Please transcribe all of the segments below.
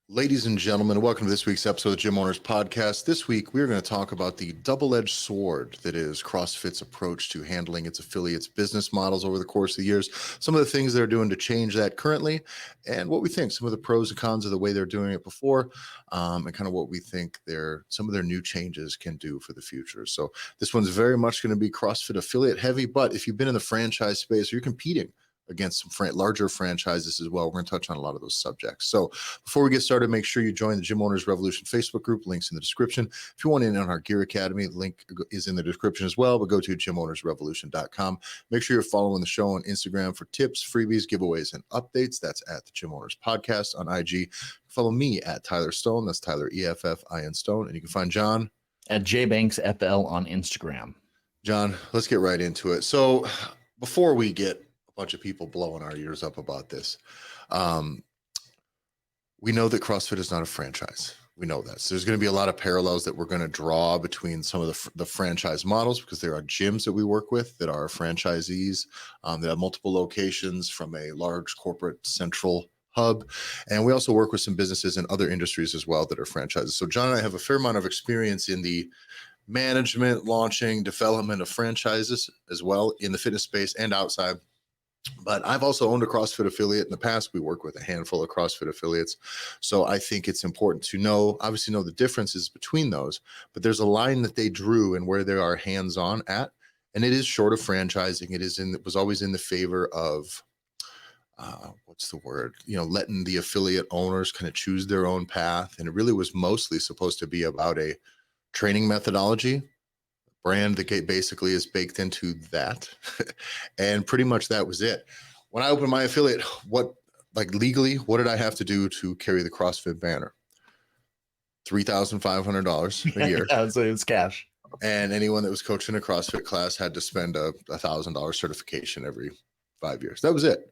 Ladies and gentlemen, welcome to this week's episode of the Gym Owners Podcast. This week, we're going to talk about the double-edged sword that is CrossFit's approach to handling its affiliates' business models over the course of the years, some of the things they're doing to change that currently, and what we think, some of the pros and cons of the way they're doing it before, and kind of what we think some of their new changes can do for the future. So this one's very much going to be CrossFit affiliate heavy, but if you've been in the franchise space or you're competing against some larger franchises as well, we're going to touch on a lot of those subjects. So before we get started, make sure you join the Gym Owners Revolution Facebook group. Links in the description. If you want in on our Gear Academy, the link is in the description as well, but go to gymownersrevolution.com. Make sure you're following the show on Instagram for tips, freebies, giveaways, and updates. That's at the Gym Owners Podcast on IG. Follow me at Tyler Stone. That's Tyler EFFIN Stone. And you can find John at JBanksFL on Instagram. John, let's get right into it. So before we get bunch of people blowing our ears up about this. We know that CrossFit is not a franchise. We know that. So there's going to be a lot of parallels that we're going to draw between some of the franchise models, because there are gyms that we work with that are franchisees that have multiple locations from a large corporate central hub. And we also work with some businesses in other industries as well that are franchises. So John and I have a fair amount of experience in the management, launching, development of franchises as well in the fitness space and outside. But I've also owned a CrossFit affiliate in the past. We work with a handful of CrossFit affiliates. So I think it's important to obviously know the differences between those, but there's a line that they drew and where they are hands-on at. And it is short of franchising. It was always in the favor of, letting the affiliate owners kind of choose their own path. And it really was mostly supposed to be about a training methodology, brand that basically is baked into that. And pretty much that was it. When I opened my affiliate, legally, what did I have to do to carry the CrossFit banner? $3,500 a year. Yeah, so it's cash. And anyone that was coaching a CrossFit class had to spend a $1,000 certification every 5 years. That was it.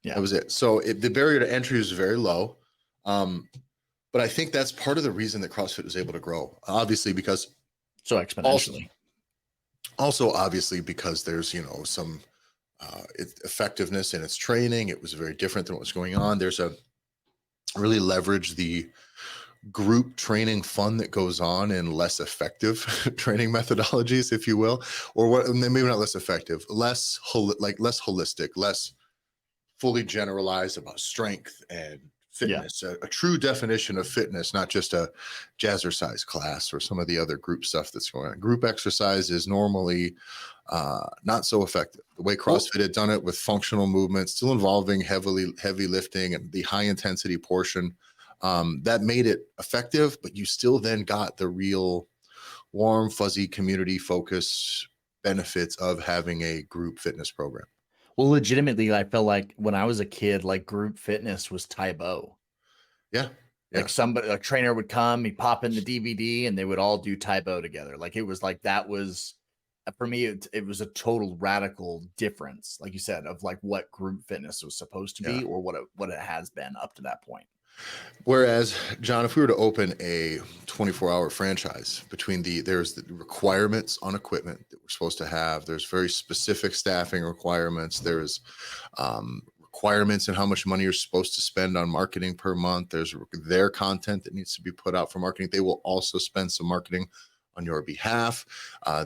Yeah. That was it. So the barrier to entry was very low. But I think that's part of the reason that CrossFit was able to grow, obviously, because so exponentially. Also, obviously, because there's, some effectiveness in its training. It was very different than what was going on. There's really leverage the group training fun that goes on in less effective training methodologies, if you will, or maybe not less effective, less holistic, less fully generalized about strength and fitness, a true definition of fitness, not just a jazzercise class or some of the other group stuff that's going on. Group exercise is normally not so effective. The way CrossFit had done it with functional movements, still involving heavy lifting and the high intensity portion, that made it effective, but you still then got the real warm, fuzzy, community focused benefits of having a group fitness program. Well, legitimately, I felt like when I was a kid, like group fitness was Tae Bo. Yeah. Like a trainer would come, he'd pop in the DVD and they would all do Tae Bo together. Like it was like, that was, for me, it was a total radical difference, like you said, of like what group fitness was supposed to be or what it has been up to that point. Whereas, John, if we were to open a 24-hour franchise, there's the requirements on equipment that we're supposed to have. There's very specific staffing requirements. There's requirements in how much money you're supposed to spend on marketing per month. There's their content that needs to be put out for marketing. They will also spend some marketing on your behalf.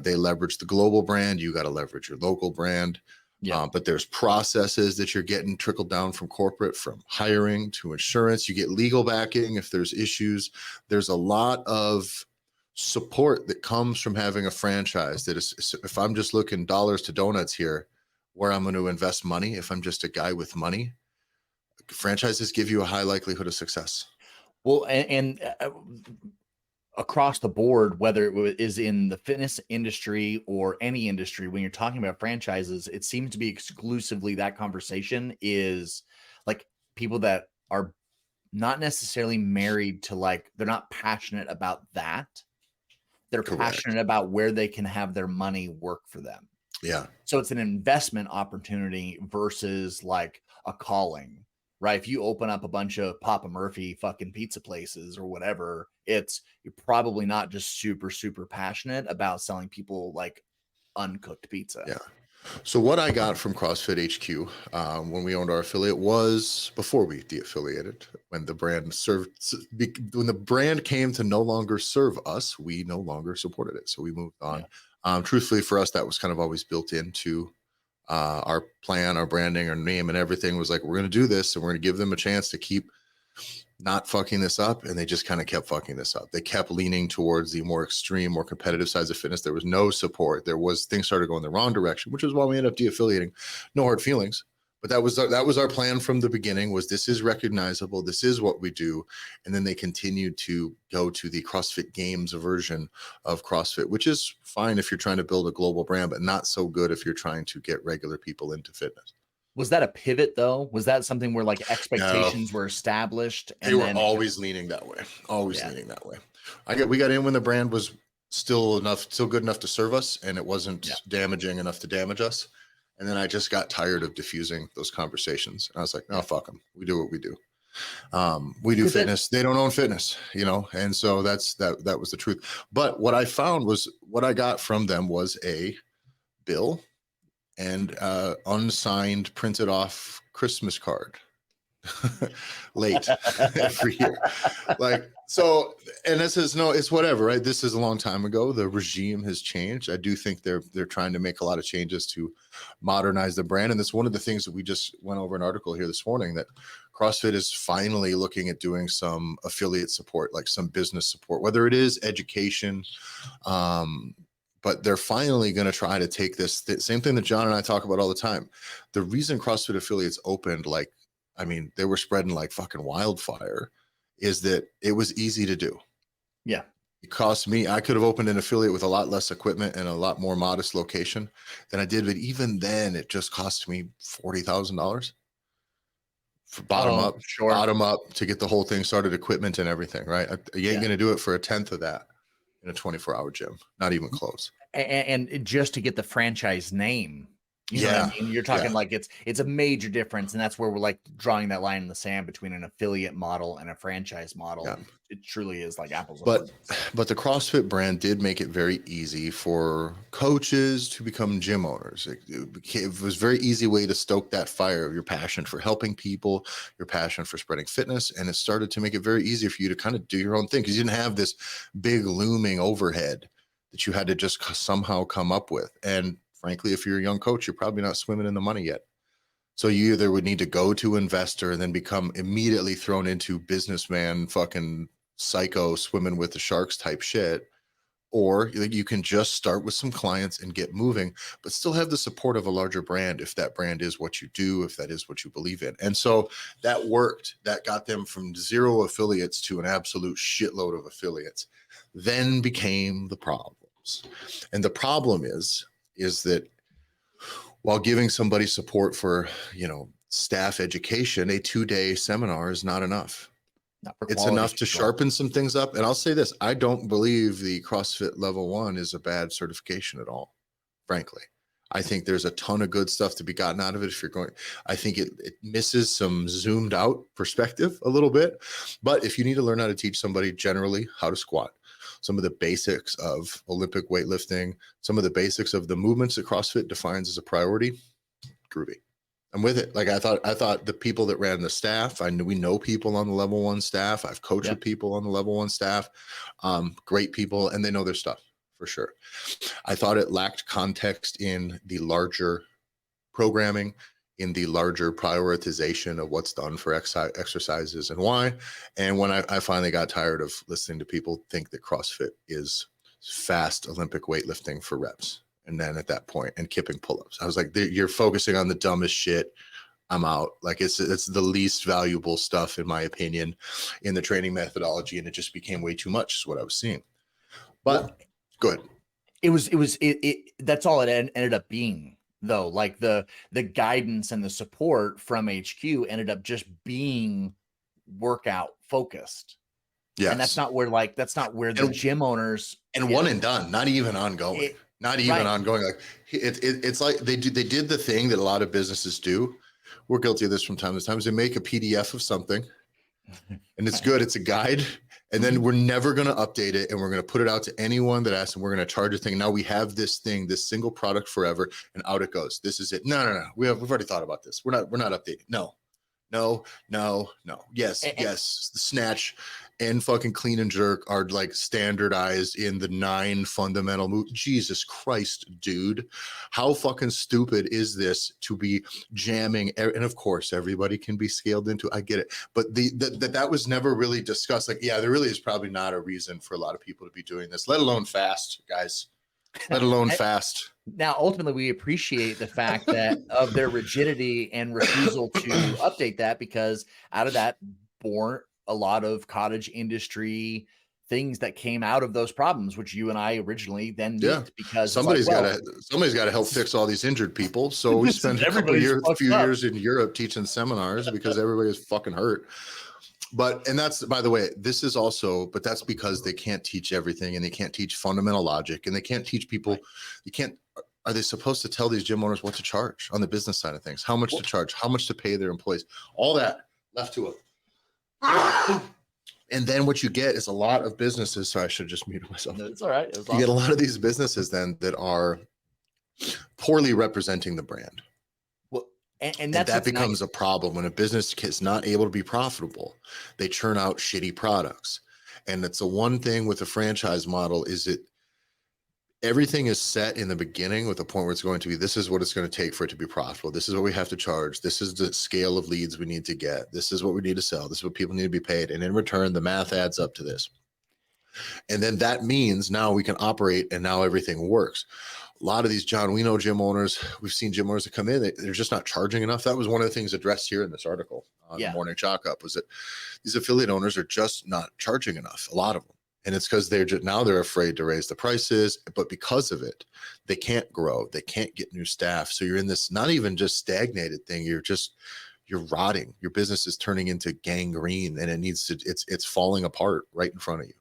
They leverage the global brand. You got to leverage your local brand. Yeah. But there's processes that you're getting trickled down from corporate, from hiring to insurance. You get legal backing if there's issues. There's a lot of support that comes from having a franchise that is, if I'm just looking dollars to donuts here, where I'm going to invest money, if I'm just a guy with money, franchises give you a high likelihood of success. Well, and across the board, whether it is in the fitness industry or any industry, when you're talking about franchises, it seems to be exclusively that conversation is like people that are not necessarily married to, like, they're not passionate about that. They're Correct. Passionate about where they can have their money work for them. Yeah. So it's an investment opportunity versus like a calling. Right. If you open up a bunch of Papa Murphy fucking pizza places or whatever, you're probably not just super, super passionate about selling people like uncooked pizza. Yeah. So what I got from CrossFit HQ when we owned our affiliate was before we de-affiliated. When the brand came to no longer serve us, we no longer supported it. So we moved on. Yeah. Truthfully, for us, that was kind of always built into our plan, our branding, our name, and everything was like, we're going to do this, and we're going to give them a chance to keep not fucking this up. And they just kind of kept fucking this up. They kept leaning towards the more extreme, more competitive sides of fitness. There was no support. Things started going the wrong direction, which is why we ended up de-affiliating. No hard feelings, but that was our plan from the beginning. Was this is recognizable, this is what we do. And then they continued to go to the CrossFit Games version of CrossFit, which is fine if you're trying to build a global brand, but not so good if you're trying to get regular people into fitness. Was that a pivot though? Was that something where like No, expectations were established they and were then always leaning that way, always yeah, leaning that way. We got in when the brand was still good enough to serve us, and it wasn't yeah, damaging enough to damage us. And then I just got tired of diffusing those conversations. And I was like, no, yeah. fuck them. We do what we do. We do Because that fitness. They don't own fitness, And so that was the truth. But what I found was what I got from them was a bill and unsigned, printed off Christmas card late every year. Like, so, and this is it's whatever, right? This is a long time ago. The regime has changed. I do think they're trying to make a lot of changes to modernize the brand. And that's one of the things that we just went over an article here this morning, that CrossFit is finally looking at doing some affiliate support, like some business support, whether it is education, but they're finally going to try to take this same thing that John and I talk about all the time. The reason CrossFit affiliates opened, they were spreading like fucking wildfire, is that it was easy to do. yeah. It cost me, I could have opened an affiliate with a lot less equipment and a lot more modest location than I did. But even then, it just cost me $40,000 for bottom up to get the whole thing started, equipment and everything, right? You ain't going to do it for a tenth of that in a 24-hour gym, not even close. And just to get the franchise name, you know what I mean? You're talking like it's a major difference, and that's where we're like drawing that line in the sand between an affiliate model and a franchise model. Yeah. It truly is like apples. But the CrossFit brand did make it very easy for coaches to become gym owners. It was a very easy way to stoke that fire of your passion for helping people, your passion for spreading fitness. And it started to make it very easy for you to kind of do your own thing, because you didn't have this big looming overhead that you had to just somehow come up with. And frankly, if you're a young coach, you're probably not swimming in the money yet. So you either would need to go to investor and then become immediately thrown into businessman fucking psycho swimming with the sharks type shit, or you can just start with some clients and get moving, but still have the support of a larger brand if that brand is what you do, if that is what you believe in. And so that worked. That got them from 0 affiliates to an absolute shitload of affiliates. Then became the problems. And the problem is that while giving somebody support for, staff education, a 2-day seminar is not enough. It's enough to sharpen some things up. And I'll say this, I don't believe the CrossFit Level 1 is a bad certification at all, frankly. I think there's a ton of good stuff to be gotten out of it. I think it misses some zoomed out perspective a little bit. But if you need to learn how to teach somebody generally how to squat, some of the basics of Olympic weightlifting, some of the basics of the movements that CrossFit defines as a priority, groovy. I'm with it. Like I thought the people that ran the staff, we know people on the Level 1 staff. I've coached with people on the Level 1 staff, great people, and they know their stuff for sure. I thought it lacked context in the larger programming, in the larger prioritization of what's done for exercises and why. And when I finally got tired of listening to people think that CrossFit is fast Olympic weightlifting for reps, and then at that point, and kipping pull-ups, I was like, you're focusing on the dumbest shit. I'm out. Like it's the least valuable stuff, in my opinion, in the training methodology. And it just became way too much is what I was seeing. But good. That's all it ended up being, though. Like the guidance and the support from HQ ended up just being workout focused. Yeah. And that's not where the gym owners and one and done, not even ongoing. Ongoing. Like it's like they did the thing that a lot of businesses do. We're guilty of this from time to time. Is they make a PDF of something and it's good. It's a guide. And then we're never going to update it, and we're going to put it out to anyone that asks, and we're going to charge a thing. Now we have this thing, this single product forever, and out it goes. This is it. No. We've already thought about this. We're not updating. No. Yes. The snatch and fucking clean and jerk are like standardized in the 9 fundamental moves. Jesus Christ, dude. How fucking stupid is this to be jamming? And of course, everybody can be scaled into, I get it. But that was never really discussed. Like, yeah, there really is probably not a reason for a lot of people to be doing this, let alone fast, guys. Let alone fast. Now, ultimately, we appreciate the fact that of their rigidity and refusal to update that, because out of that born a lot of cottage industry things that came out of those problems, which you and I originally then meet, because somebody's got to help fix all these injured people. So we spent a few years in Europe teaching seminars because everybody is fucking hurt. And that's, by the way, this is also, but that's because they can't teach everything, and they can't teach fundamental logic, and they can't teach people. Are they supposed to tell these gym owners what to charge on the business side of things? How much to charge, how much to pay their employees, all that left to it. And then what you get is a lot of businesses. So I should just mute myself. No, it's all right. You get a lot of these businesses then that are poorly representing the brand. And that becomes a problem when a business is not able to be profitable. They churn out shitty products. And it's the one thing with the franchise model is everything is set in the beginning with a point where it's going to be, this is what it's going to take for it to be profitable. This is what we have to charge. This is the scale of leads we need to get. This is what we need to sell. This is what people need to be paid. And in return, the math adds up to this. And then that means now we can operate, and now everything works. A lot of these, John, we know gym owners, we've seen gym owners that come in, they're just not charging enough. That was one of the things addressed here in this article on the Morning Chalk Up, was that these affiliate owners are just not charging enough, a lot of them. And it's because they're afraid to raise the prices, but because of it, they can't grow. They can't get new staff. So you're in this, not even just stagnated thing. You're rotting. Your business is turning into gangrene, and it's falling apart right in front of you.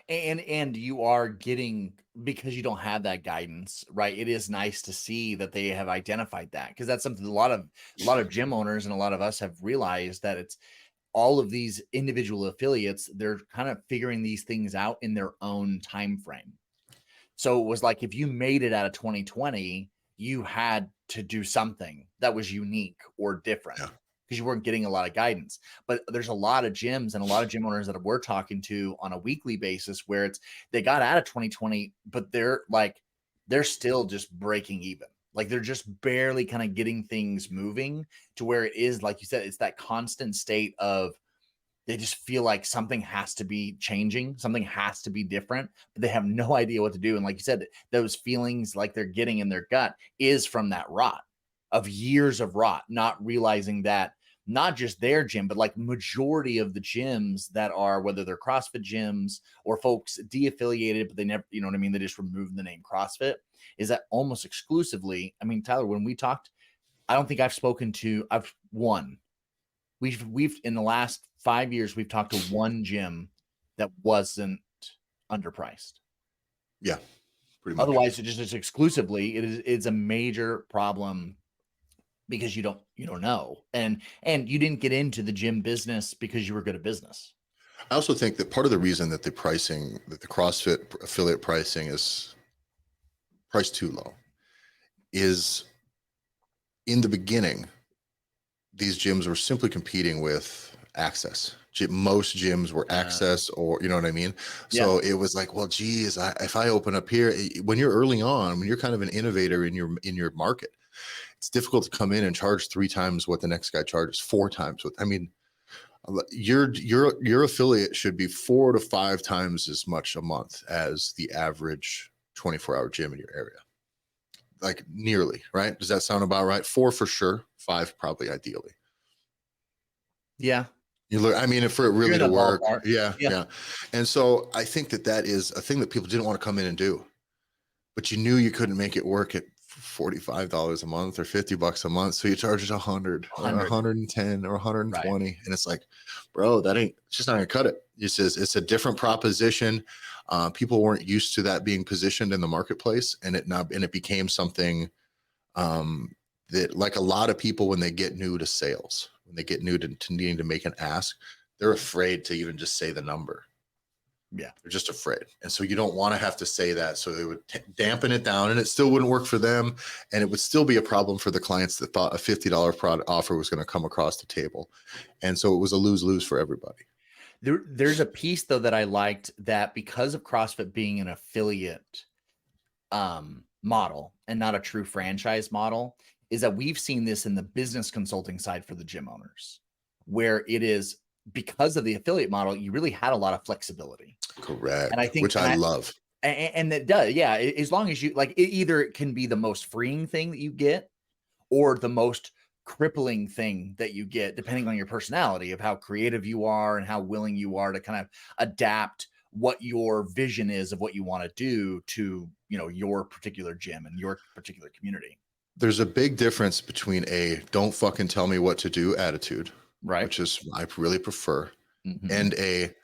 And you are getting, because you don't have that guidance, right? It is nice to see that they have identified that, because that's something a lot of gym owners and a lot of us have realized, that it's all of these individual affiliates, they're kind of figuring these things out in their own time frame. So it was like, if you made it out of 2020, you had to do something that was unique or different. Because you weren't getting a lot of guidance. But there's a lot of gyms and a lot of gym owners that we're talking to on a weekly basis where they got out of 2020, but they're still just breaking even. Like, they're just barely kind of getting things moving to where it is, like you said, it's that constant state of, they just feel like something has to be changing, something has to be different, but they have no idea what to do. And like you said, those feelings like they're getting in their gut is from that rot of years of rot, not realizing that not just their gym, but like majority of the gyms that are, whether they're CrossFit gyms or folks de-affiliated, but they never, you know what I mean? They just removed the name CrossFit, is that almost exclusively, I mean, Tyler, when we talked, I don't think I've we've in the last 5 years, we've talked to one gym that wasn't underpriced. Yeah. Pretty much. Otherwise, it's exclusively, it's a major problem, because you don't know, and you didn't get into the gym business because you were good at business. I also think that part of the reason that the CrossFit affiliate pricing is priced too low is, in the beginning, these gyms were simply competing with access. Most gyms were access, or, you know what I mean? So it was like, well, geez, if I open up here, when you're early on, when you're kind of an innovator in your market, it's difficult to come in and charge 3 times what the next guy charges, 4 times what. I mean, your affiliate should be 4 to 5 times as much a month as the average 24-hour gym in your area. Like, nearly, right? Does that sound about right? 4 for sure, 5 probably ideally. Yeah. You look, I mean, for it really to work. Yeah. And so I think that is a thing that people didn't want to come in and do, but you knew you couldn't make it work at $45 a month or $50 a month. So you charge it 100 or 110 or 120. Right. And it's like, bro, it's just not gonna cut it. It's a different proposition. People weren't used to that being positioned in the marketplace, and it became something that, like a lot of people, when they get new to sales, when they get new to needing to make an ask, they're afraid to even just say the number. Yeah. They're just afraid. And so you don't want to have to say that. So they would dampen it down, and it still wouldn't work for them. And it would still be a problem for the clients that thought a $50 product offer was going to come across the table. And so it was a lose-lose for everybody. There's a piece though that I liked, that because of CrossFit being an affiliate model and not a true franchise model, is that we've seen this in the business consulting side for the gym owners, where it is because of the affiliate model, you really had a lot of flexibility. Correct. And I think, which I love. and it does, yeah. As long as you like, it either can be the most freeing thing that you get, or the most crippling thing that you get, depending on your personality, of how creative you are and how willing you are to kind of adapt what your vision is of what you want to do to, you know, your particular gym and your particular community. There's a big difference between a don't fucking tell me what to do attitude, Right. which is I really prefer, Mhm. and a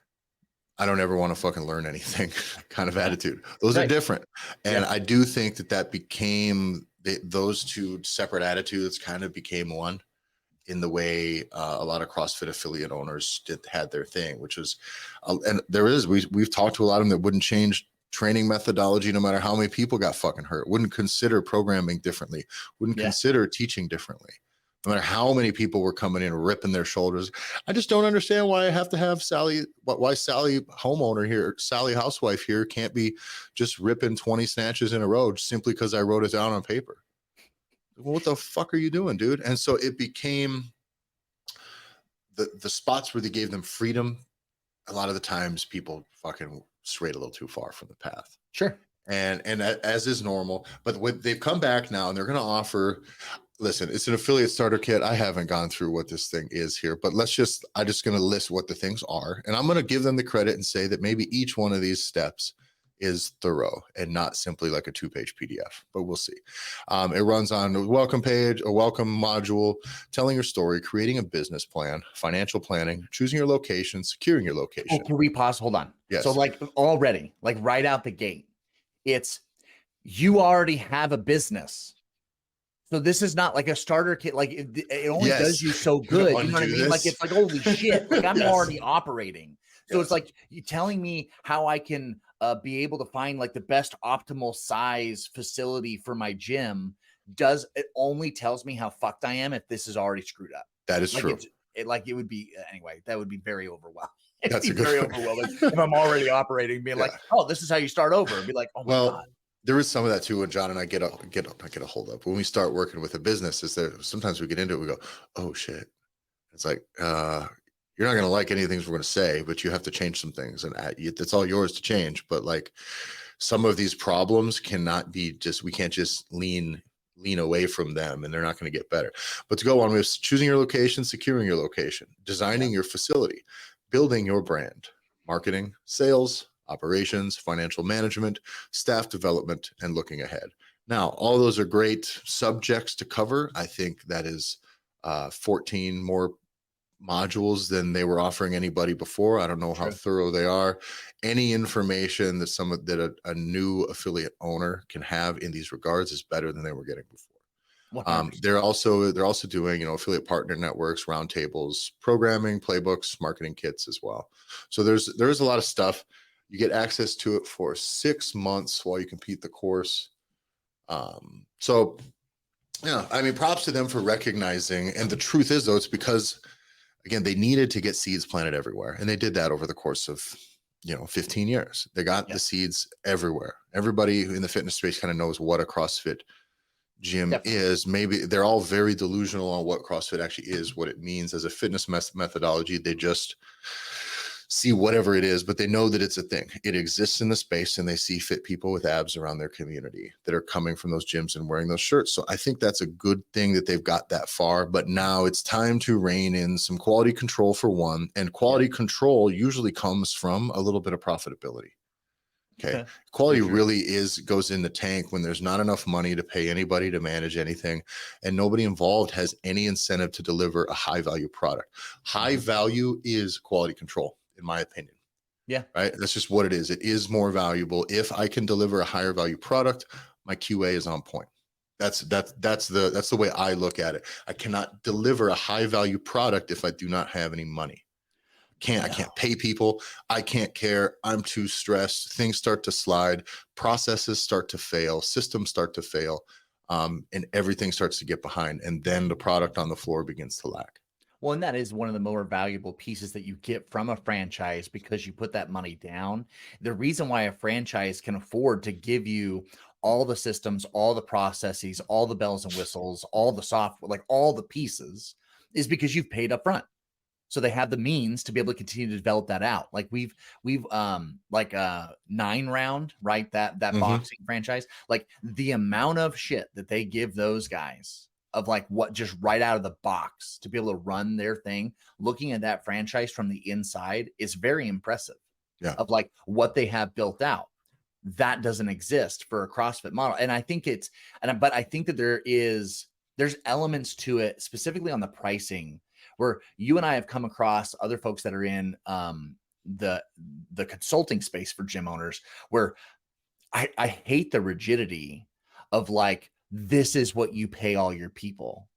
I don't ever want to fucking learn anything kind of attitude. Those are Right. different. And Yeah. I do think that became those two separate attitudes kind of became one in the way a lot of CrossFit affiliate owners had their thing, which was, and we've talked to a lot of them that wouldn't change training methodology no matter how many people got fucking hurt, wouldn't consider programming differently, wouldn't Yeah. consider teaching differently, no matter how many people were coming in ripping their shoulders. I just don't understand why I have to have why Sally homeowner here, Sally housewife here can't be just ripping 20 snatches in a row simply because I wrote it down on paper. What the fuck are you doing, dude? And so it became the spots where they gave them freedom. A lot of the times people fucking strayed a little too far from the path. Sure. And as is normal, but they've come back now and they're going to offer, listen, it's an affiliate starter kit. I haven't gone through what this thing is here, but I'm just going to list what the things are. And I'm going to give them the credit and say that maybe each one of these steps is thorough and not simply like a 2-page PDF, but we'll see. It runs on a welcome page, a welcome module, telling your story, creating a business plan, financial planning, choosing your location, securing your Oh, location. can we pause? Hold on. Yes. So like already, like right out the gate, it's, you already have a business. So this is not like a starter kit. Like it only Yes. does you so good. You know what I mean? Like it's like, holy shit, like I'm Yes. already operating. So Yes. it's like you telling me how I can be able to find like the best optimal size facility for my gym. It only tells me how fucked I am if this is already screwed up. That is Like true. it would be anyway. That would be very overwhelming. That's a good very point. overwhelming if I'm already operating, being like, oh, this is how you start over. Be like, oh my Well, god. there is some of that too. When John and I get a hold up, when we start working with a business, is there sometimes we get into it, we go, oh shit. It's like, you're not going to like any of the things we're going to say, but you have to change some things, and it's all yours to change. But like some of these problems cannot be we can't just lean away from them, and they're not going to get better. But to go on with choosing your location, securing your location, designing your facility, building your brand, marketing, sales, operations, financial management, staff development, and looking ahead. Now, all those are great subjects to cover. I think that is 14 more modules than they were offering anybody before. I don't know how thorough they are. Any information that a new affiliate owner can have in these regards is better than they were getting before. They're also doing, affiliate partner networks, roundtables, programming, playbooks, marketing kits as well. So there's a lot of stuff. You get access to it for 6 months while you complete the course. So yeah, I mean, props to them for recognizing. And the truth is, though, it's because, again, they needed to get seeds planted everywhere. And they did that over the course of, 15 years. They got the seeds everywhere. Everybody in the fitness space kind of knows what a CrossFit gym is. Maybe they're all very delusional on what CrossFit actually is, what it means as a fitness methodology. They just see whatever it is, but they know that it's a thing. It exists in the space, and they see fit people with abs around their community that are coming from those gyms and wearing those shirts. So I think that's a good thing that they've got that far, but now it's time to rein in some quality control for one, and quality control usually comes from a little bit of profitability. Okay. Quality really goes in the tank when there's not enough money to pay anybody to manage anything, and nobody involved has any incentive to deliver a high value product. High value is quality control, in my opinion. Yeah. Right. That's just what it is. It is more valuable. If I can deliver a higher value product, my QA is on point. That's the way I look at it. I cannot deliver a high value product if I do not have any money. I can't pay people. I can't care. I'm too stressed. Things start to slide. Processes start to fail. Systems start to fail. And everything starts to get behind. And then the product on the floor begins to lack. Well, and that is one of the more valuable pieces that you get from a franchise because you put that money down. The reason why a franchise can afford to give you all the systems, all the processes, all the bells and whistles, all the software, like all the pieces, is because you've paid up front. So they have the means to be able to continue to develop that out. Like we've like a 9 round, right? That Mhm. boxing franchise, like the amount of shit that they give those guys of like what just right out of the box to be able to run their thing, looking at that franchise from the inside is very impressive Yeah. of like what they have built out. That doesn't exist for a CrossFit model. And I think but I think that there's elements to it specifically on the pricing where you and I have come across other folks that are in the consulting space for gym owners where I hate the rigidity of like, this is what you pay all your people.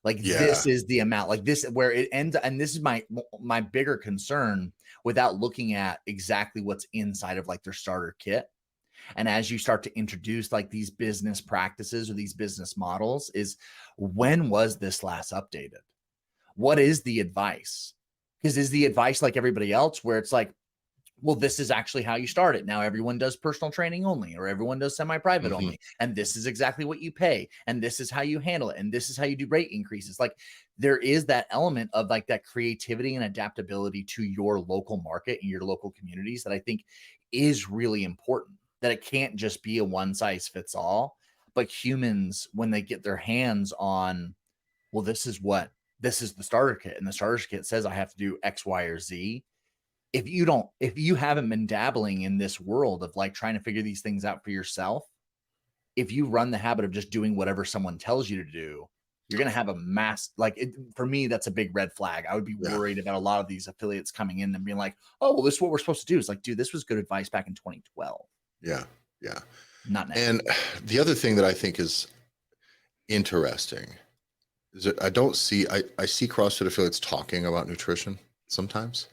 Like Yeah. this is the amount, like this where it ends. And this is my bigger concern without looking at exactly what's inside of like their starter kit. And as you start to introduce like these business practices or these business models, is when was this last updated? What is the advice? Because is the advice like everybody else where it's like, well, this is actually how you start it. Now everyone does personal training only, or everyone does semi-private Mhm. only. And this is exactly what you pay. And this is how you handle it. And this is how you do rate increases. Like there is that element of like that creativity and adaptability to your local market and your local communities that I think is really important. That it can't just be a one size fits all, but humans, when they get their hands on, well, this is the starter kit. And the starter kit says I have to do X, Y, or Z. If you haven't been dabbling in this world of like trying to figure these things out for yourself, if you run the habit of just doing whatever someone tells you to do, you're going to have a for me, that's a big red flag. I would be Yeah. worried about a lot of these affiliates coming in and being like, oh, well, this is what we're supposed to do. It's like, dude, this was good advice back in 2012, Yeah. Yeah. not now. And the other thing that I think is interesting is that I see CrossFit affiliates talking about nutrition sometimes,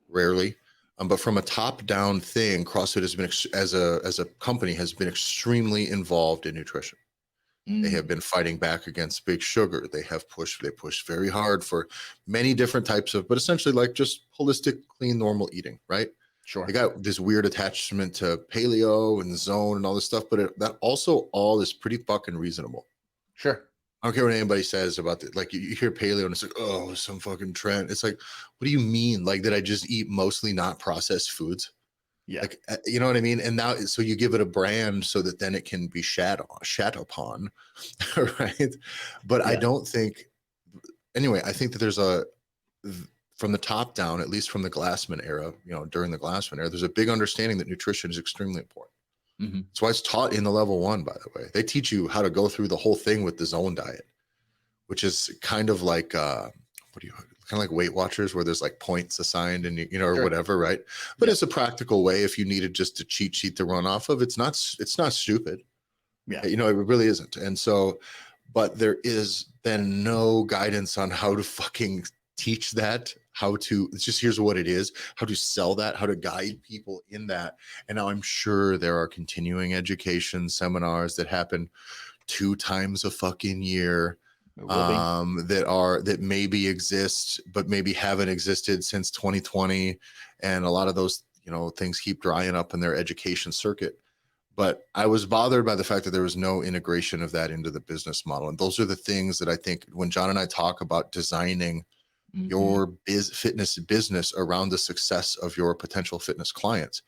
rarely. But from a top-down thing, CrossFit has been as a company has been extremely involved in nutrition. They have Mm, been fighting back against big sugar. They pushed very hard for many different types of, but essentially like just holistic, clean, normal eating, right? They sure. got this weird attachment to paleo and zone and all this stuff, but that also all is pretty fucking reasonable. Sure. I don't care what anybody says about it. Like you hear paleo and it's like, oh, some fucking trend. It's like, what do you mean? Like that I just eat mostly not processed foods? Yeah. Like, you know what I mean? And now, so you give it a brand so that then it can be shat upon, right? But I Yeah. don't think, anyway, I think that from the top down, at least from the Glassman era, during the Glassman era, there's a big understanding that nutrition is extremely important. Hmm. That's why it's taught in the level 1, by the way. They teach you how to go through the whole thing with the zone diet, which is kind of like, kind of like Weight Watchers, where there's like points assigned and or Sure. whatever, right? But Yeah. it's a practical way if you needed just a cheat sheet to run off of. It's not stupid. Yeah. It really isn't. And so, but there is then no guidance on how to fucking teach that, it's just, here's what it is, how to sell that, how to guide people in that. And now I'm sure there are continuing education seminars that happen 2 times a fucking year, It will be. that maybe exist but maybe haven't existed since 2020, and a lot of those things keep drying up in their education circuit. But I was bothered by the fact that there was no integration of that into the business model, and those are the things that I think when John and I talk about designing Hmm. your fitness business around the success of your potential fitness clients,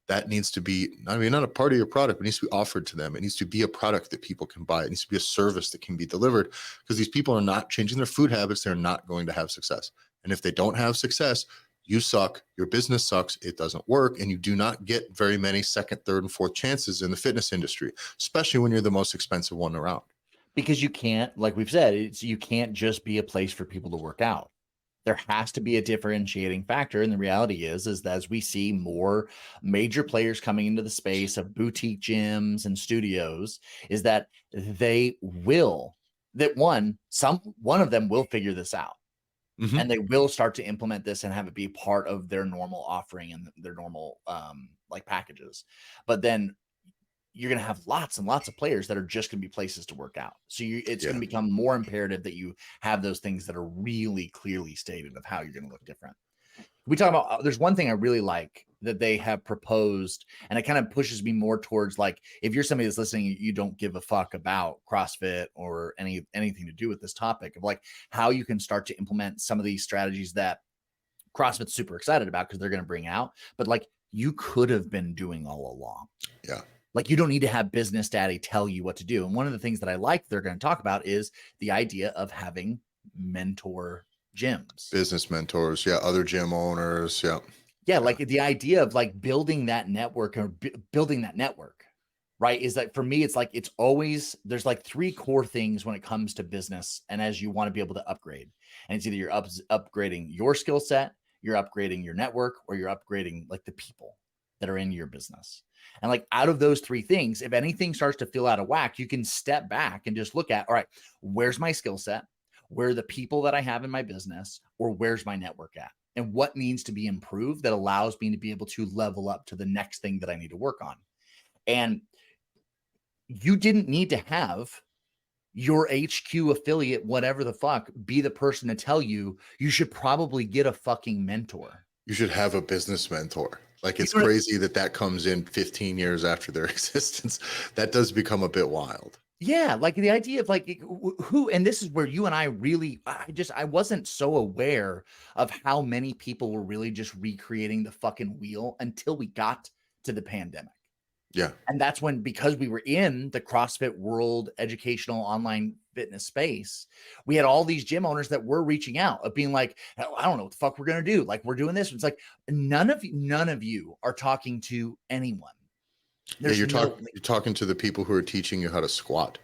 that needs to be, I mean, not a part of your product, but it needs to be offered to them. It needs to be a product that people can buy. It needs to be a service that can be delivered, because these people are not changing their food habits. They're not going to have success. And if they don't have success, you suck, your business sucks, it doesn't work, and you do not get very many second, third, and fourth chances in the fitness industry, especially when you're the most expensive one around. Because you can't, like we've said, you can't just be a place for people to work out. There has to be a differentiating factor. And the reality is that as we see more major players coming into the space of boutique gyms and studios, is that one of them will figure this out. Mhm. and they will start to implement this and have it be part of their normal offering and their normal like packages. But then you're going to have lots and lots of players that are just going to be places to work out. So it's going Yeah. to become more imperative that you have those things that are really clearly stated of how you're going to look different. We talk about there's one thing I really like that they have proposed, and it kind of pushes me more towards like if you're somebody that's listening, you don't give a fuck about CrossFit or anything to do with this topic of like how you can start to implement some of these strategies that CrossFit's super excited about because they're going to bring out, but like you could have been doing all along. Yeah. Like you don't need to have business daddy tell you what to do. And one of the things that I like they're going to talk about is the idea of having mentor gyms. Business mentors. Yeah. Other gym owners. Yeah. Yeah, like the idea of like building that network or building that network, right? Is that for me, it's like it's always there's like three core things when it comes to business. And as you want to be able to upgrade, and it's either you're upgrading your skill set, you're upgrading your network, or you're upgrading like the people that are in your business. And like out of those three things, if anything starts to feel out of whack, you can step back and just look at, all right, where's my skill set? Where are the people that I have in my business, or where's my network at? And what needs to be improved that allows me to be able to level up to the next thing that I need to work on. And you didn't need to have your HQ affiliate, whatever the fuck, be the person to tell you you should probably get a fucking mentor. You should have a business mentor. Like it's You know, crazy that that cocomes in 15 years after their existence. That does become a bit wild. yeah, like the idea of like who, and this is where you and I really, I wasn't so aware of how many people were really just recreating the fucking wheel until we got to the pandemic. Yeah. And that's when, because we were in the CrossFit world educational online fitness space, we had all these gym owners that were reaching out of being like, "Oh, I don't know what the fuck we're going to do. Like, we're doing this." It's like, none of you are talking to anyone. Yeah, There's no, you're talking to the people who are teaching you how to squat.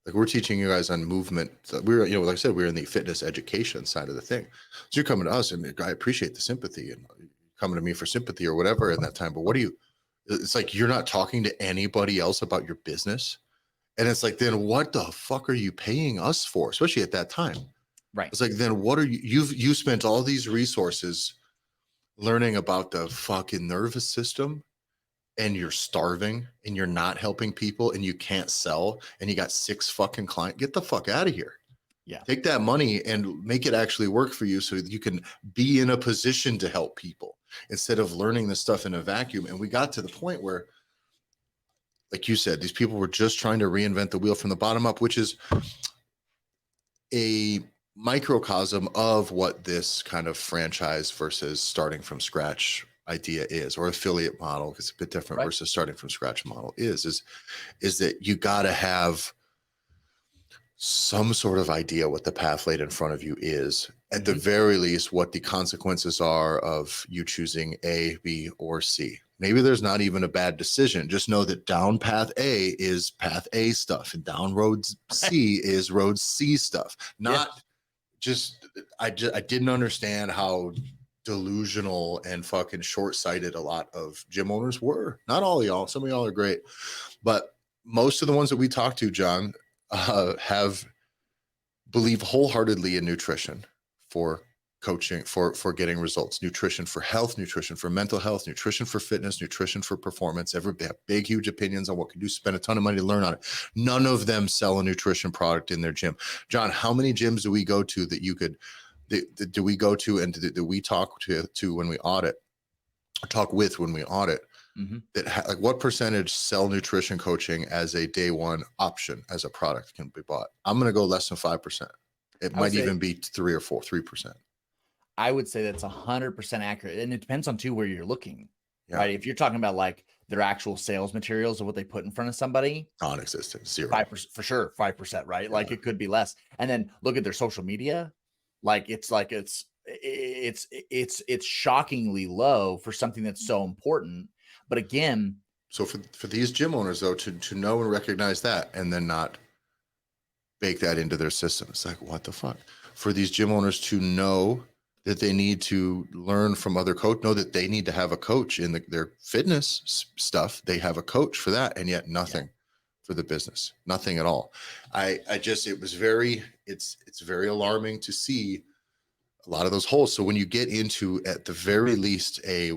Like we're teaching you guys on movement. So we're, like I said, we're in the fitness education side of the thing. So you're coming to us, and I appreciate the sympathy and coming to me for sympathy or whatever in that time. But what do you? It's like you're not talking to anybody else about your business, and it's like, then what the fuck are you paying us for? Especially at that time, right. it's like, then what are you? You spent all these resources learning about the fucking nervous system, and you're starving and you're not helping people and you can't sell and you got 6 fucking clients. Get the fuck out of here. Yeah. Take that money and make it actually work for you so that you can be in a position to help people instead of learning this stuff in a vacuum. And we got to the point where, like you said, these people were just trying to reinvent the wheel from the bottom up, which is a microcosm of what this kind of franchise versus starting from scratch idea is, or affiliate model, because it's a bit different, Right. versus starting from scratch model is that you got to have some sort of idea what the path laid in front of you is, at the very least, what the consequences are of you choosing A, B, or C. Maybe there's not even a bad decision. Just know that down path A is path A stuff, and down road C is road C stuff. Not just I didn't understand how delusional and fucking short-sighted a lot of gym owners were. Not all of y'all. Some of y'all are great, but most of the ones that we talk to, John, have believe wholeheartedly in nutrition for coaching, for getting results, nutrition for health, nutrition for mental health, nutrition for fitness, nutrition for performance. They have big, huge opinions on what can do, spend a ton of money to learn on it. None of them sell a nutrition product in their gym. John, how many gyms do we go to that you could, do we go to and do we talk to when we audit, talk with when we audit, that like what percentage sell nutrition coaching as a day one option as a product can be bought? I'm going to go less than 5%. It might even be 3%. I would say that's 100% accurate. And it depends on too, where you're looking, Yeah. right? If you're talking about like their actual sales materials of what they put in front of somebody, Non-existent, 0. 5% for sure. 5%, right? Yeah. Like it could be less. And then look at their social media. It's shockingly low for something that's so important. But again, so for these gym owners though, to know and recognize that and then not bake that into their system, it's like, what the fuck? For these gym owners to know that they need to learn from other coach, know that they need to have a coach in their fitness stuff. They have a coach for that, and yet nothing for the business, nothing at all. It's very alarming to see a lot of those holes. So when you get into, at the very least, a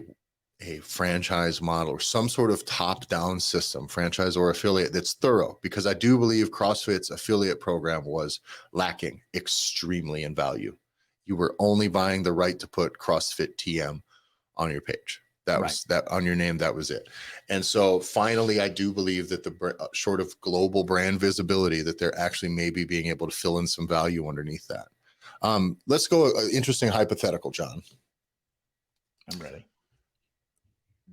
franchise model or some sort of top-down system, franchise or affiliate, that's thorough, because I do believe CrossFit's affiliate program was lacking extremely in value. You were only buying the right to put CrossFit TM on your page. That Right. was that on your name. That was it. And so finally, I do believe that short of global brand visibility, that they're actually maybe being able to fill in some value underneath that. Let's go. Interesting hypothetical, John. I'm ready.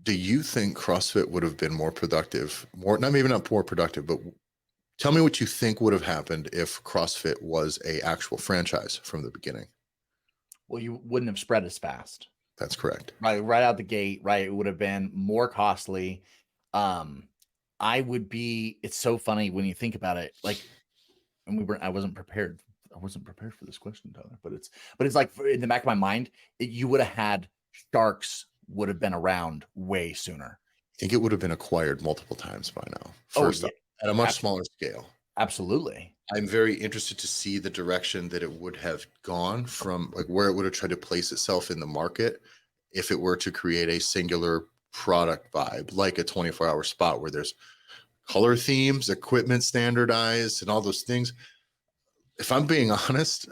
Do you think CrossFit would have been more productive, maybe not more productive, but tell me what you think would have happened if CrossFit was a actual franchise from the beginning? Well, you wouldn't have spread as fast. That's correct. Right out the gate, right? It would have been more costly. It's so funny when you think about it, like, and I wasn't prepared. I wasn't prepared for this question, Tyler, but it's like in the back of my mind, you would have had Sharks would have been around way sooner. I think it would have been acquired multiple times by now. Oh, First, yeah. at a much smaller scale. Absolutely. I'm very interested to see the direction that it would have gone from, like where it would have tried to place itself in the market if it were to create a singular product vibe, like a 24-hour spot where there's color themes, equipment standardized, and all those things. If I'm being honest,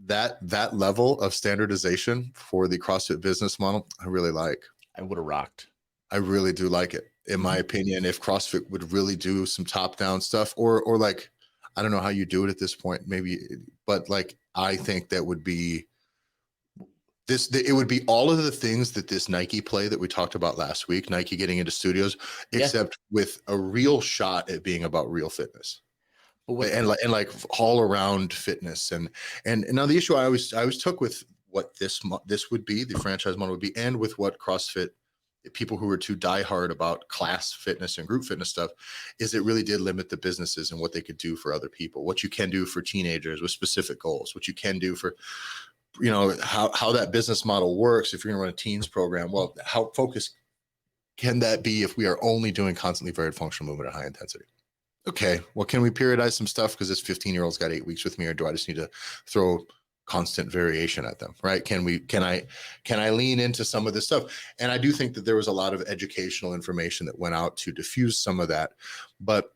that level of standardization for the CrossFit business model, I really like. I would have rocked. I really do like it. In my opinion, if CrossFit would really do some top-down stuff, or like, I don't know how you do it at this point, maybe, but like, I think that would be this. It would be all of the things that this Nike play that we talked about last week, Nike getting into studios, except with a real shot at being about real fitness. And like all around fitness, and now the issue I always took with what this would be, the franchise model would be, and with what CrossFit, people who were too diehard about class fitness and group fitness stuff, is it really did limit the businesses and what they could do for other people, what you can do for teenagers with specific goals, what you can do for, how that business model works. If you're going to run a teens program, well, how focused can that be if we are only doing constantly varied functional movement at high intensity? Okay, well, can we periodize some stuff because this 15-year-old's got 8 weeks with me, or do I just need to throw constant variation at them, right? Can I lean into some of this stuff? And I do think that there was a lot of educational information that went out to diffuse some of that, but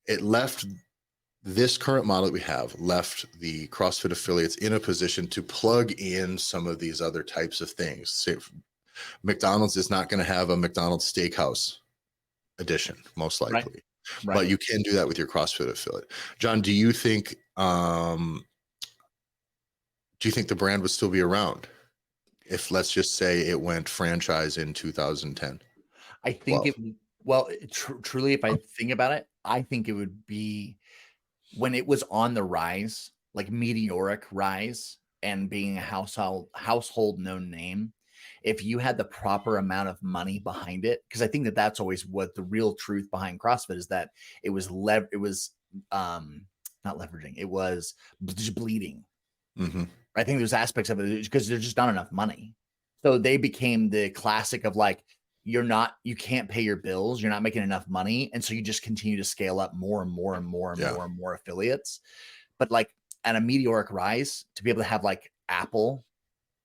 it left this current model that we have, left the CrossFit affiliates in a position to plug in some of these other types of things. Say, McDonald's is not going to have a McDonald's Steakhouse edition, most likely. Right. But you can do that with your CrossFit affiliate. John, do you think the brand would still be around if, let's just say, it went franchise in 2010? I think truly, if I think about it, I think it would be when it was on the rise, like meteoric rise, and being a household known name. If you had the proper amount of money behind it, because I think that's always what the real truth behind CrossFit is, that it was not leveraging, it was just bleeding. Mm-hmm. I think there's aspects of it because there's just not enough money. So they became the classic of like, you can't pay your bills, you're not making enough money. And so you just continue to scale up more and more and more and more and more affiliates. But like at a meteoric rise, to be able to have like Apple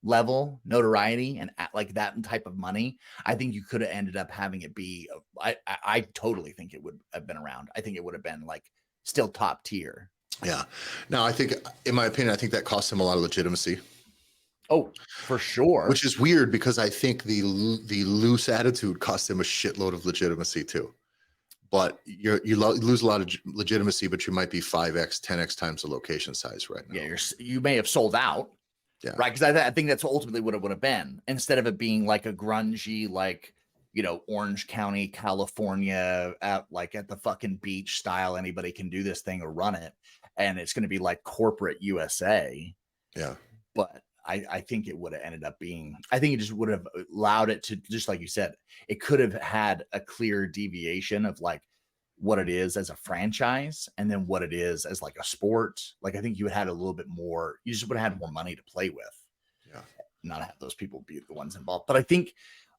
level notoriety and like that type of money, I think you could have ended up having it be, I totally think it would have been around. I think it would have been like still top tier. Yeah. Now, I think, in my opinion, I think that cost him a lot of legitimacy. Oh, for sure. Which is weird, because I think the loose attitude cost him a shitload of legitimacy too. But you lose a lot of legitimacy, but you might be 5x, 10x times the location size right now. Yeah, you may have sold out. Yeah. Right. Because I think that's ultimately what it would have been, instead of it being like a grungy, like, Orange County, California, at the fucking beach style. Anybody can do this thing or run it. And it's going to be like corporate USA. Yeah. But I think it would have ended up being, I think it just would have allowed it to, just like you said, it could have had a clear deviation of like what it is as a franchise and then what it is as like a sport. Like, I think you had a little bit more, you just would have had more money to play with. Yeah. Not have those people be the ones involved. But I think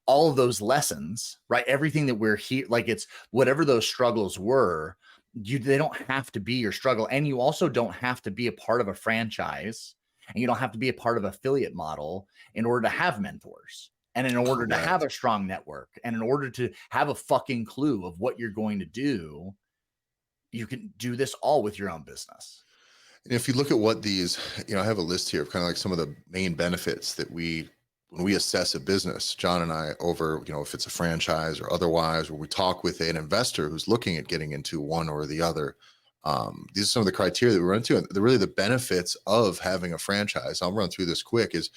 all of those lessons, right? Everything that we're here, like, it's whatever those struggles were, they don't have to be your struggle. And you also don't have to be a part of a franchise and you don't have to be a part of affiliate model in order to have mentors. And in order to have a strong network, and in order to have a fucking clue of what you're going to do, you can do this all with your own business. And if you look at what these, I have a list here of kind of like some of the main benefits that when we assess a business, John and I, over, if it's a franchise or otherwise, or we talk with an investor who's looking at getting into one or the other. These are some of the criteria that we run into. And really the benefits of having a franchise, I'll run through this quick, is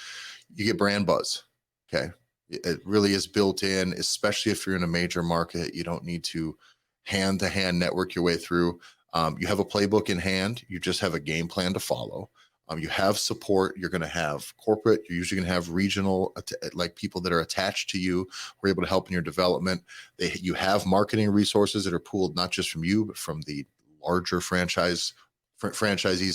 you get brand buzz. Okay. It really is built in, especially if you're in a major market. You don't need to hand-to-hand network your way through. You have a playbook in hand. You just have a game plan to follow. You have support. You're going to have corporate. You're usually going to have regional, like people that are attached to you, who are able to help in your development. You have marketing resources that are pooled not just from you, but from the larger franchisees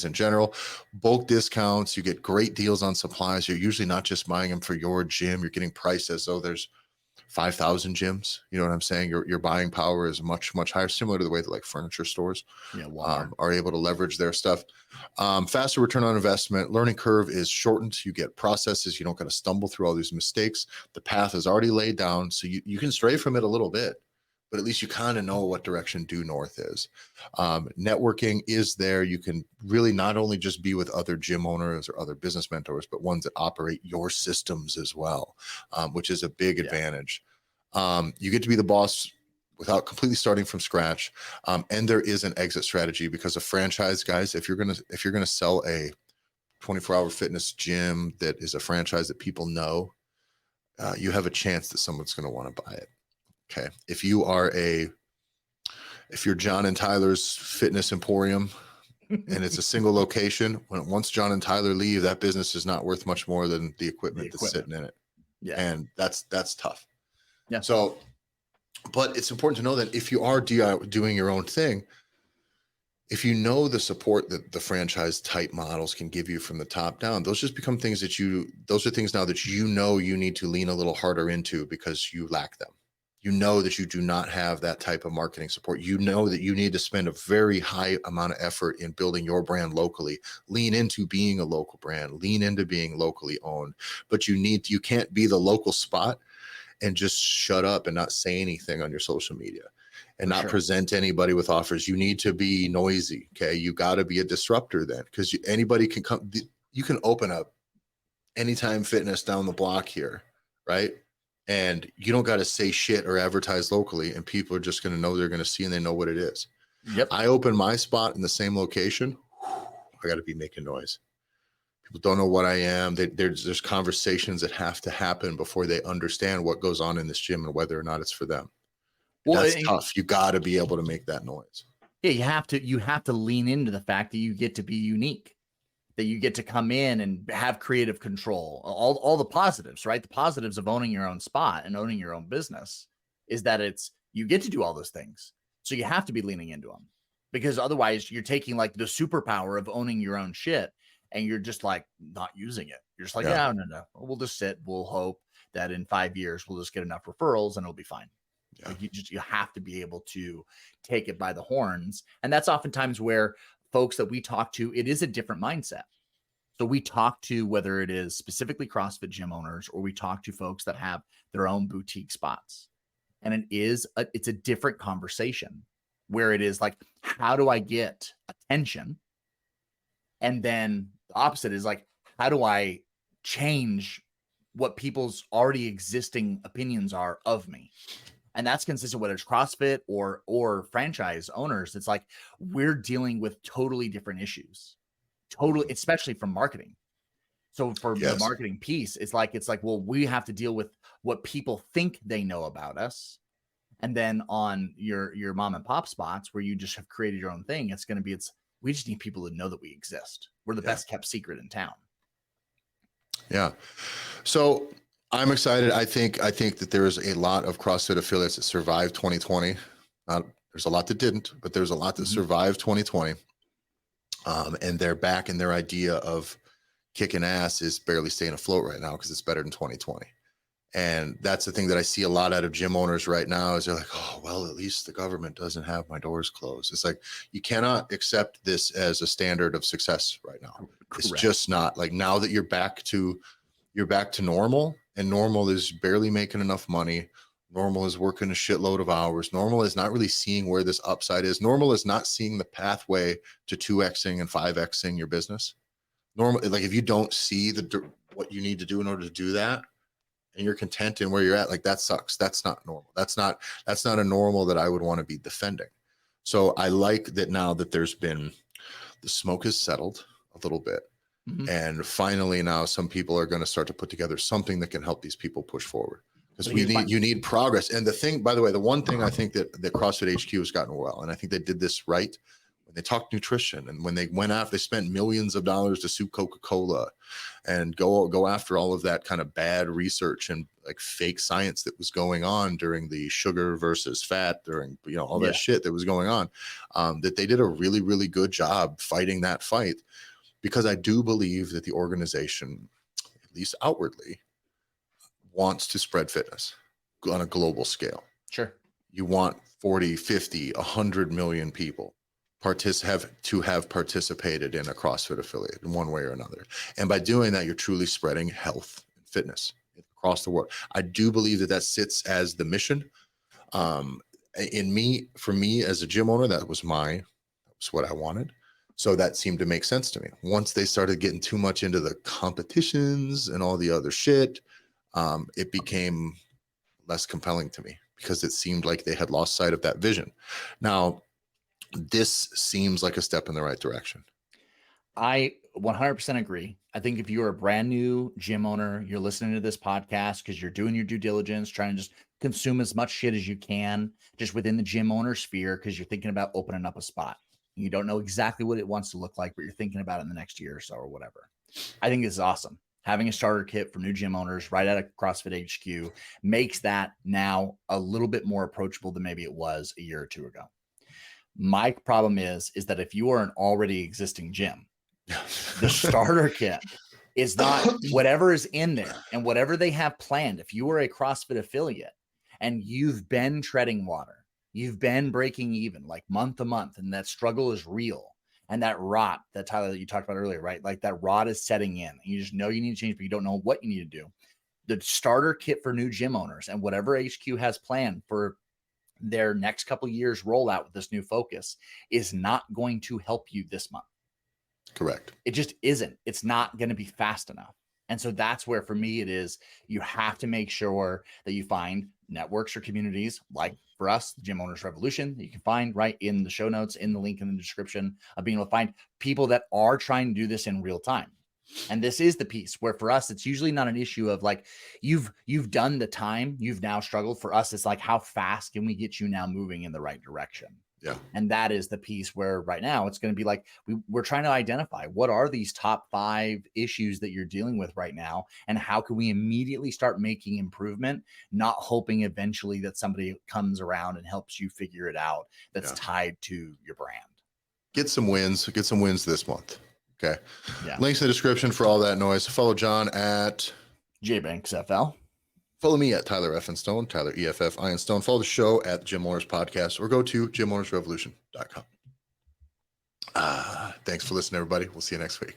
in general. Bulk discounts. You get great deals on supplies. You're usually not just buying them for your gym. You're getting priced as though there's 5,000 gyms. You know what I'm saying? Your buying power is much, much higher, similar to the way that like furniture stores are able to leverage their stuff. Faster return on investment. Learning curve is shortened. You get processes. You don't got to stumble through all these mistakes. The path is already laid down, so you can stray from it a little bit, but at least you kind of know what direction due north is. Networking is there. You can really not only just be with other gym owners or other business mentors, but ones that operate your systems as well, which is a big advantage. You get to be the boss without completely starting from scratch. And there is an exit strategy, because a franchise, guys, if you're gonna sell a 24-hour fitness gym that is a franchise that people know, you have a chance that someone's going to want to buy it. Okay. If you're John and Tyler's Fitness Emporium and it's a single location, once John and Tyler leave, that business is not worth much more than the equipment that's sitting in it. Yeah. And that's tough. Yeah. So, but it's important to know that if you are doing your own thing, if you know the support that the franchise type models can give you from the top down, those just become things those are things now that you need to lean a little harder into, because you lack them. You know that you do not have that type of marketing support. You know that you need to spend a very high amount of effort in building your brand locally. Lean into being a local brand, lean into being locally owned, but you can't be the local spot and just shut up and not say anything on your social media and not present anybody with offers. You need to be noisy. Okay. You got to be a disruptor then, because anybody can come. You can open up Anytime Fitness down the block here, right? And you don't got to say shit or advertise locally, and people are just going to know, they're going to see, and they know what it is. Yep. I open my spot in the same location. I got to be making noise. People don't know what I am. There's conversations that have to happen before they understand what goes on in this gym and whether or not it's for them. Well, that's tough. You got to be able to make that noise. Yeah, you have to lean into the fact that you get to be unique, that you get to come in and have creative control, all the positives, right? The positives of owning your own spot and owning your own business is that you get to do all those things. So you have to be leaning into them, because otherwise you're taking like the superpower of owning your own shit and you're just like not using it. You're just like, no, we'll just sit. We'll hope that in 5 years we'll just get enough referrals and it'll be fine. Yeah. Like you have to be able to take it by the horns. And that's oftentimes where folks that we talk to, it is a different mindset. So we talk to, whether it is specifically CrossFit gym owners, or we talk to folks that have their own boutique spots. And it's a different conversation, where it is like, how do I get attention? And then the opposite is like, how do I change what people's already existing opinions are of me? And that's consistent whether it's CrossFit or franchise owners. It's like, we're dealing with totally different issues, especially from marketing. So for the marketing piece, it's like, well, we have to deal with what people think they know about us. And then on your mom and pop spots where you just have created your own thing, we just need people to know that we exist. We're the best kept secret in town. Yeah. So I'm excited. I think that there is a lot of CrossFit affiliates that survived 2020. There's a lot that didn't, but there's a lot that survived 2020. And they're back, and their idea of kicking ass is barely staying afloat right now because it's better than 2020. And that's the thing that I see a lot out of gym owners right now is they're like, oh, well, at least the government doesn't have my doors closed. It's like, you cannot accept this as a standard of success right now. It's Correct. just not. Like, now that you're back to normal, and normal is barely making enough money. Normal is working a shitload of hours. Normal is not really seeing where this upside is. Normal is not seeing the pathway to 2xing and 5xing your business. Normal, like, if you don't see what you need to do in order to do that, and you're content in where you're at, like, that sucks. That's not normal. That's not a normal that I would want to be defending. So I like that now that there's been, the smoke has settled a little bit. Mhm. And finally now some people are going to start to put together something that can help these people push forward, because But here's my- you need progress. And the thing, by the way, the one thing I think that CrossFit HQ has gotten well, and I think they did this right when they talked nutrition, and when they went after, they spent millions of dollars to sue Coca-Cola and go after all of that kind of bad research and like fake science that was going on during the sugar versus fat, during, you know, all Yeah. that shit that was going on, that they did a really, really good job fighting that fight. Because I do believe that the organization, at least outwardly, wants to spread fitness on a global scale. Sure. You want 40, 50, 100 million people have participated in a CrossFit affiliate in one way or another. And by doing that, you're truly spreading health and fitness across the world. I do believe that sits as the mission. For me as a gym owner, that was what I wanted. So that seemed to make sense to me. Once they started getting too much into the competitions and all the other shit, it became less compelling to me, because it seemed like they had lost sight of that vision. Now, this seems like a step in the right direction. I 100% agree. I think if you're a brand new gym owner, you're listening to this podcast because you're doing your due diligence, trying to just consume as much shit as you can just within the gym owner sphere, because you're thinking about opening up a spot. You don't know exactly what it wants to look like, but you're thinking about it in the next year or so or whatever. I think this is awesome. Having a starter kit for new gym owners right out of CrossFit HQ makes that now a little bit more approachable than maybe it was a year or two ago. My problem is that if you are an already existing gym, the starter kit is not whatever is in there and whatever they have planned. If you are a CrossFit affiliate and you've been treading water, you've been breaking even like month to month, and that struggle is real. And that rot that Tyler, that you talked about earlier, right? Like that rot is setting in. And you just know you need to change, but you don't know what you need to do. The starter kit for new gym owners and whatever HQ has planned for their next couple of years rollout with this new focus is not going to help you this month. Correct. It just isn't. It's not going to be fast enough. And so that's where, for me, it is, you have to make sure that you find networks or communities like, for us, the Gym Owners Revolution, that you can find right in the show notes, in the link in the description, of being able to find people that are trying to do this in real time. And this is the piece where, for us, it's usually not an issue of like, you've done the time, you've now struggled. For us, it's like, how fast can we get you now moving in the right direction? Yeah. And that is the piece where right now it's going to be like, we're trying to identify what are these top 5 issues that you're dealing with right now, and how can we immediately start making improvement, not hoping eventually that somebody comes around and helps you figure it out that's tied to your brand. Get some wins this month. Okay. Yeah. Links in the description for all that noise. Follow John at JBanksFL. Follow me at Tyler F. Stone, Tyler EFF Ironstone. Follow the show at Gym Owners Podcast, or go to gymownersrevolution.com. Thanks for listening, everybody. We'll see you next week.